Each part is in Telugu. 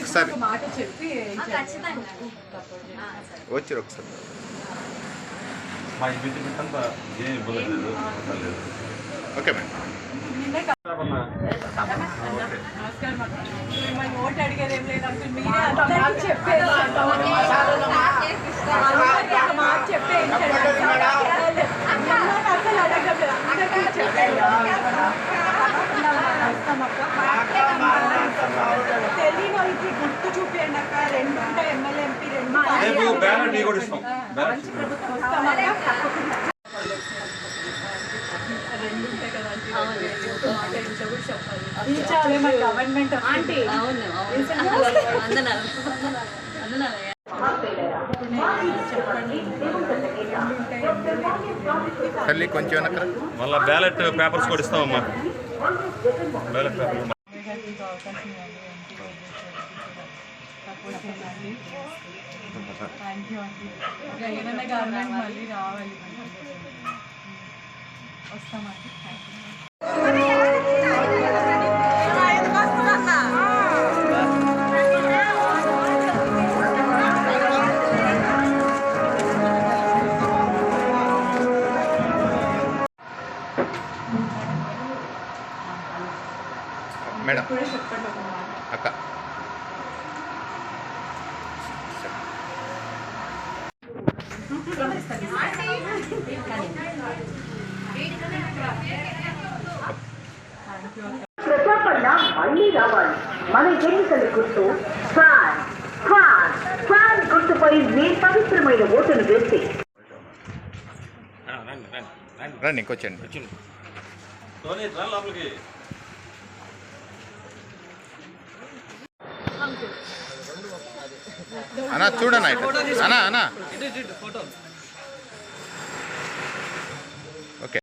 ఒకసారి మాట చెప్పి వచ్చారు ఒకసారి మా ఇంటి అంతా ఏం ఇబ్బంది లేదు. Okay madam. నమస్కారం మిమ్మల్ని ఓటు అడిగేది ఏం లేదు అంకుల్, మీరే అందరికీ చెప్పేది మాట చెప్పేయించండి. అసలు అడగలేదు, అందరికీ చెప్పేది. తెలియని వాళ్ళకి గుర్తు చూపించండి అక్క. 2 ఉంటాయి ఎమ్మెల్యే ఎంపీ 2 గవర్నమెంట్ తల్లి కొంచెం మళ్ళీ బ్యాలెట్ పేపర్స్ కూడా ఇస్తామమ్మా. బ్యాలెట్ పేపర్ థ్యాంక్ యూ అండి. ఏదైనా గవర్నమెంట్ మళ్ళీ రావాలి, వస్తామండి. మేడం అక్క ప్రజాపరణ మళ్ళీ రావాలి. మన ఎన్నికల గుర్తు ఫ్యాన్. ఫ్యాన్ ఫ్యాన్ గుర్తుపై మీ పవిత్రమైన ఓటును వేసి రండి ఇంకొచ్చండి. అన్నా చూడన్నా అన్నా అన్నా ఓకే.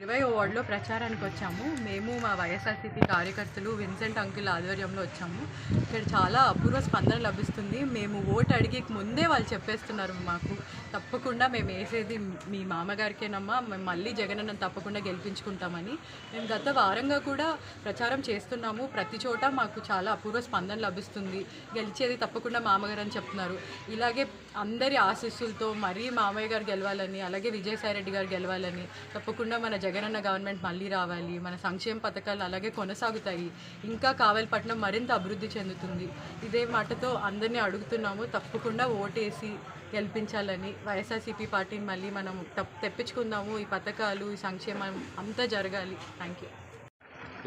20వ వార్డులో ప్రచారానికి వచ్చాము. మేము మా వైఎస్ఆర్సీపీ కార్యకర్తలు విన్సెంట్ అంకుల్ ఆధ్వర్యంలో వచ్చాము. ఇక్కడ చాలా అపూర్వ స్పందన లభిస్తుంది. మేము ఓటు అడిగి ముందే వాళ్ళు చెప్పేస్తున్నారు మాకు తప్పకుండా మేము వేసేది మీ మామగారికేనమ్మా, మేము మళ్ళీ జగనన్న తప్పకుండా గెలిపించుకుంటామని. మేము గత వారంగా కూడా ప్రచారం చేస్తున్నాము. ప్రతి చోట మాకు చాలా అపూర్వ స్పందన లభిస్తుంది. గెలిచేది తప్పకుండా మామగారు అని చెప్తున్నారు. ఇలాగే అందరి ఆశీస్సులతో మరీ మామయ్య గారు గెలవాలని, అలాగే విజయసాయిరెడ్డి గారు గెలవాలని, తప్పకుండా మన జగనన్న గవర్నమెంట్ మళ్ళీ రావాలి, మన సంక్షేమ పథకాలు అలాగే కొనసాగుతాయి, ఇంకా కావలిపట్నం మరింత అభివృద్ధి చెందుతుంది. ఇదే మాటతో అందరినీ అడుగుతున్నాము, తప్పకుండా ఓటేసి గెలిపించాలని. వైఎస్ఆర్సీపీ పార్టీని మళ్ళీ మనం తెప్పించుకుందాము. ఈ పథకాలు, ఈ సంక్షేమం అంతా జరగాలి. Thank you.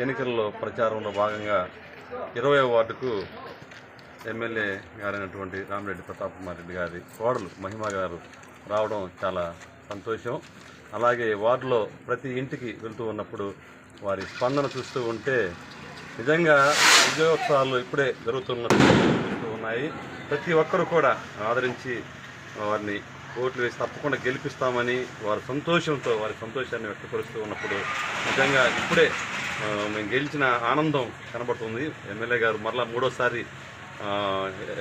ఎన్నికల్లో ప్రచారంలో భాగంగా 20వ వార్డుకు ఎమ్మెల్యే గారైనటువంటి రామిరెడ్డి ప్రతాప్ కుమార్ రెడ్డి గారి కోడలు మహిమ గారు రావడం చాలా సంతోషం. అలాగే వార్డులో ప్రతి ఇంటికి వెళ్తూ ఉన్నప్పుడు వారి స్పందన చూస్తూ ఉంటే నిజంగా విజయోత్సవాలు ఇప్పుడే జరుగుతున్నట్టు ఉన్నాయి. ప్రతి ఒక్కరు కూడా ఆదరించి వారిని ఓట్లు వేసి తప్పకుండా గెలిపిస్తామని వారి సంతోషంతో వారి సంతోషాన్ని వ్యక్తపరుస్తూ ఉన్నప్పుడు నిజంగా ఇప్పుడే మేము గెలిచిన ఆనందం కనబడుతుంది. ఎమ్మెల్యే గారు మరలా 3వసారి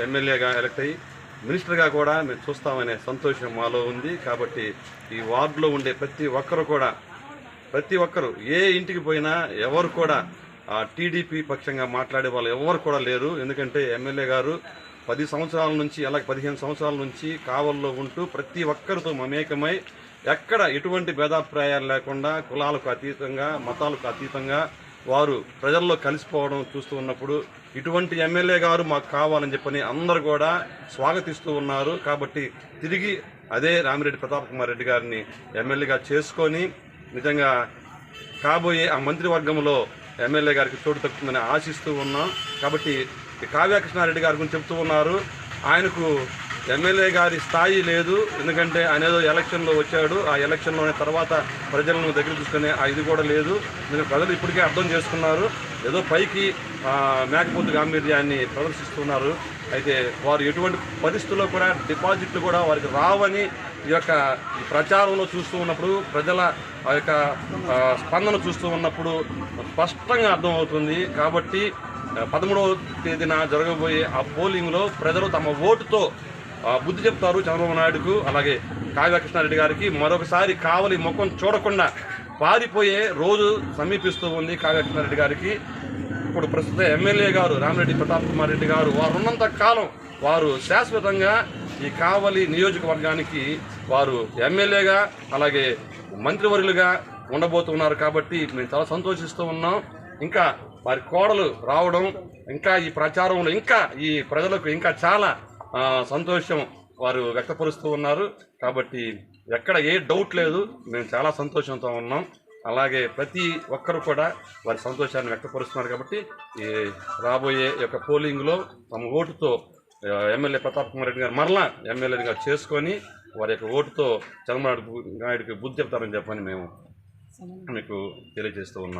ఎమ్మెల్యేగా ఎలక్ట్ అయ్యి మినిస్టర్గా కూడా మేము చూస్తామనే సంతోషం మాలో ఉంది. కాబట్టి ఈ వార్డులో ఉండే ప్రతి ఒక్కరు ఏ ఇంటికి పోయినా ఎవరు కూడా టీడీపీ పక్షంగా మాట్లాడే వాళ్ళు ఎవరు కూడా లేరు. ఎందుకంటే ఎమ్మెల్యే గారు 10 సంవత్సరాల నుంచి అలాగే 15 సంవత్సరాల నుంచి కావల్లో ఉంటూ ప్రతి ఒక్కరితో మమేకమై ఎక్కడ ఎటువంటి భేదాభిప్రాయాలు లేకుండా కులాలకు అతీతంగా మతాలకు అతీతంగా వారు ప్రజల్లో కలిసిపోవడం చూస్తూ ఉన్నప్పుడు ఇటువంటి ఎమ్మెల్యే గారు మాకు కావాలని చెప్పని అందరూ కూడా స్వాగతిస్తూ ఉన్నారు. కాబట్టి తిరిగి అదే రామిరెడ్డి ప్రతాప్ కుమార్ రెడ్డి గారిని ఎమ్మెల్యేగా చేసుకొని నిజంగా కాబోయే ఆ మంత్రివర్గంలో ఎమ్మెల్యే గారికి చోటు దక్కుతుందని ఆశిస్తూ ఉన్నాం. కాబట్టి కావ్య కృష్ణారెడ్డి గారి గురించి చెప్తూ ఉన్నారు. ఆయనకు ఎమ్మెల్యే గారి స్థాయి లేదు. ఎందుకంటే ఆయన ఏదో ఎలక్షన్లో వచ్చాడు, ఆ ఎలక్షన్లోనే తర్వాత ప్రజలను దగ్గర చూసుకునే ఇది కూడా లేదు. ఎందుకంటే ప్రజలు ఇప్పటికే అర్థం చేసుకున్నారు. ఏదో పైకి మేకపోతు గాంభీర్యాన్ని ప్రదర్శిస్తున్నారు. అయితే వారు ఎటువంటి పరిస్థితుల్లో కూడా డిపాజిట్లు కూడా వారికి రావని ఈ యొక్క ప్రచారంలో చూస్తూ ఉన్నప్పుడు ప్రజల ఆ యొక్క స్పందన చూస్తూ ఉన్నప్పుడు స్పష్టంగా అర్థమవుతుంది. కాబట్టి 13వ తేదీన జరగబోయే ఆ పోలింగ్లో ప్రజలు తమ ఓటుతో బుద్ధి చెప్తారు చంద్రబాబు నాయుడుకు, అలాగే కావ్య కృష్ణారెడ్డి గారికి. మరొకసారి కావలి ముఖం చూడకుండా పారిపోయే రోజు సమీపిస్తూ ఉంది కావ్య కృష్ణారెడ్డి గారికి. ఇప్పుడు ప్రస్తుత ఎమ్మెల్యే గారు రామిరెడ్డి ప్రతాప్ కుమార్ రెడ్డి గారు వారు ఉన్నంత కాలం వారు శాశ్వతంగా ఈ కావలి నియోజకవర్గానికి వారు ఎమ్మెల్యేగా అలాగే మంత్రివర్యులుగా ఉండబోతున్నారు. కాబట్టి మేము చాలా సంతోషిస్తూ ఉన్నాం. ఇంకా వారి కోడలు రావడం, ఇంకా ఈ ప్రచారంలో ఇంకా ఈ ప్రజలకు ఇంకా చాలా సంతోషం వారు వ్యక్తపరుస్తూ ఉన్నారు. కాబట్టి ఎక్కడ ఏ డౌట్ లేదు, మేము చాలా సంతోషంతో ఉన్నాం. అలాగే ప్రతి ఒక్కరు కూడా వారి సంతోషాన్ని వ్యక్తపరుస్తున్నారు. కాబట్టి ఈ రాబోయే యొక్క పోలింగ్లో తమ ఓటుతో ఎమ్మెల్యే ప్రతాప్ కుమార్ రెడ్డి గారు మరలా ఎమ్మెల్యేగా చేసుకొని వారి యొక్క ఓటుతో చంద్రబాబు నాయుడుకి బుద్ధి చెప్తారని చెప్పని మేము మీకు తెలియజేస్తూ ఉన్నాం.